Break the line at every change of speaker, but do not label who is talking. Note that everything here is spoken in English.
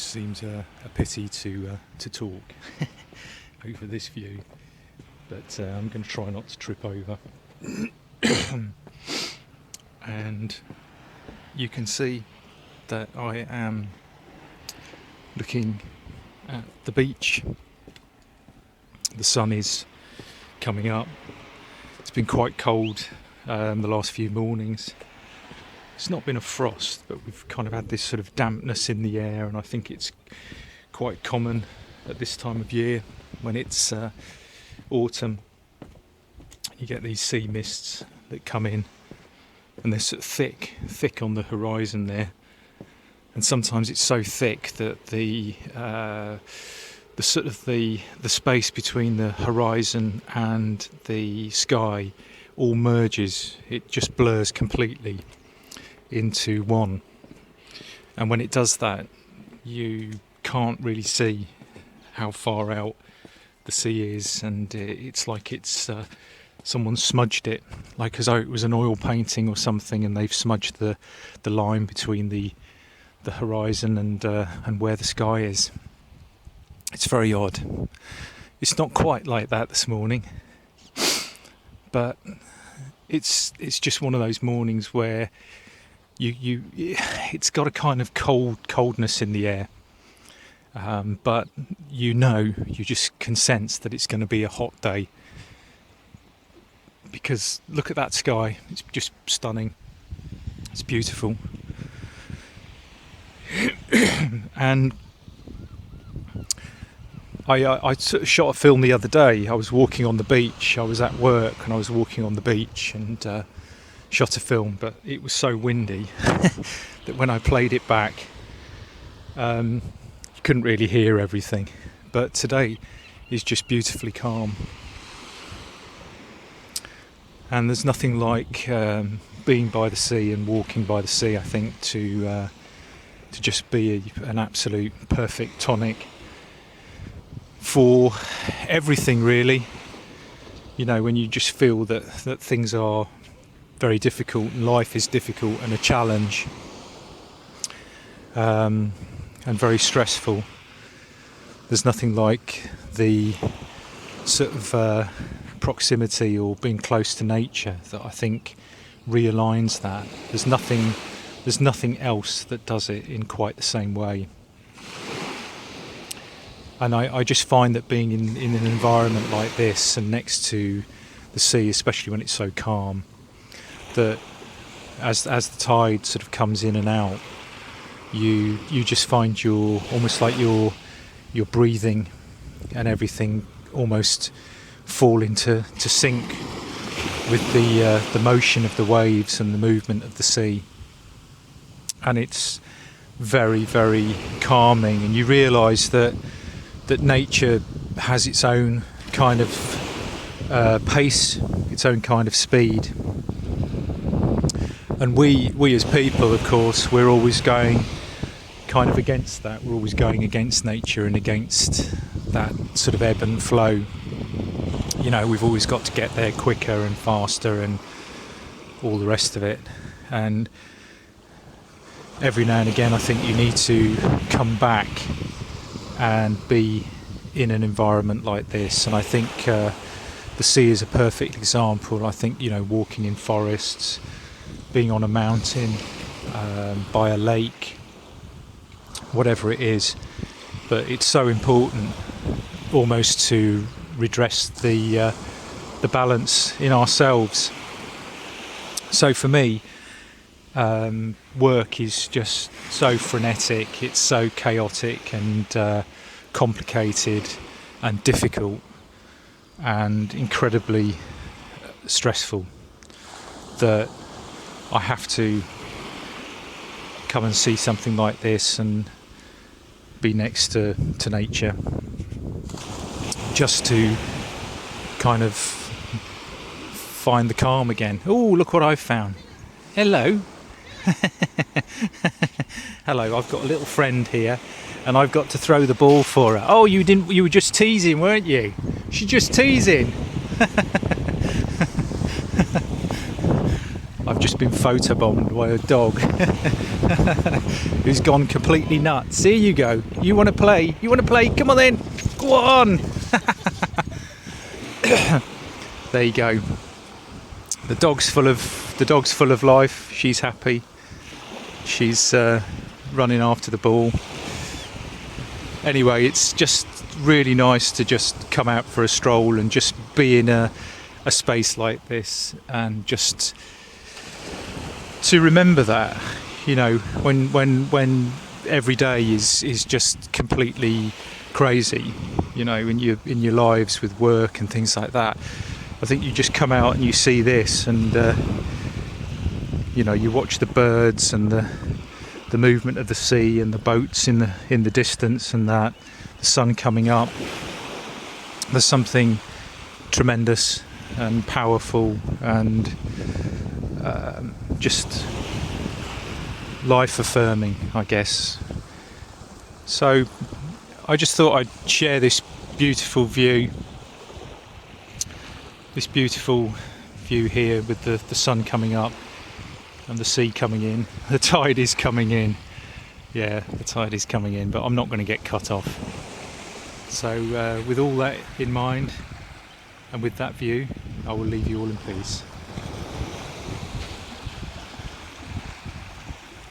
seems a pity to talk over this view, but I'm going to try not to trip over. And you can see that I am looking at the beach. The sun is coming up. It's been quite cold the last few mornings. It's not been a frost, but we've kind of had this sort of dampness in the air, and I think it's quite common at this time of year when it's autumn. You get these sea mists that come in, and they're sort of thick on the horizon there. And sometimes it's so thick that the space between the horizon and the sky all merges. It just blurs completely into one, and when it does that, you can't really see how far out the sea is, and it's like it's someone smudged it, like as though it was an oil painting or something, and they've smudged the line between the horizon and where the sky is. It's very odd. It's not quite like that this morning, but it's just one of those mornings where it's got a kind of coldness in the air, but you just can sense that it's going to be a hot day, because look at that sky. It's just stunning. It's beautiful. And I sort of shot a film the other day. I was walking on the beach. I was at work and I was walking on the beach and shot a film, but it was so windy that when I played it back, you couldn't really hear everything. But today is just beautifully calm, and there's nothing like being by the sea and walking by the sea, I think, to just be an absolute perfect tonic for everything, really. You know, when you just feel that things are very difficult and life is difficult and a challenge, and very stressful, there's nothing like the sort of proximity or being close to nature that I think realigns that. There's nothing else that does it in quite the same way. And I just find that being in an environment like this and next to the sea, especially when it's so calm, that as the tide sort of comes in and out, you just find you're almost like your breathing and everything almost fall into sync with the motion of the waves and the movement of the sea. And it's very, very calming, and you realise that nature has its own kind of pace, its own kind of speed. And we as people, of course, we're always going kind of against that. We're always going against nature and against that sort of ebb and flow. You know, we've always got to get there quicker and faster and all the rest of it. And every now and again, I think you need to come back and be in an environment like this. And I think the sea is a perfect example. I think, you know, walking in forests, being on a mountain, by a lake, whatever it is, but it's so important almost to redress the balance in ourselves. So for me, work is just so frenetic, it's so chaotic and complicated and difficult and incredibly stressful that I have to come and see something like this and be next to nature, just to kind of find the calm again. Oh, look what I've found. Hello. Hello, I've got a little friend here and I've got to throw the ball for her. Oh, you were just teasing, weren't you? She's just teasing. I've just been photobombed by a dog. who's gone completely nuts. Here you go. You want to play? You want to play? Come on then. Go on. There you go. The dog's full of life. She's happy. She's running after the ball. Anyway, it's just really nice to just come out for a stroll and just be in a space like this, and just to remember that, you know, when every day is just completely crazy, you know, in your lives with work and things like that. I think you just come out and you see this, and you know, you watch the birds and the movement of the sea and the boats in the distance, and that the sun coming up. There's something tremendous and powerful and just life affirming, I guess. So I just thought I'd share this beautiful view here with the sun coming up and the sea coming in. The tide is coming in. Yeah, the tide is coming in, but I'm not going to get cut off. So with all that in mind and with that view, I will leave you all in peace.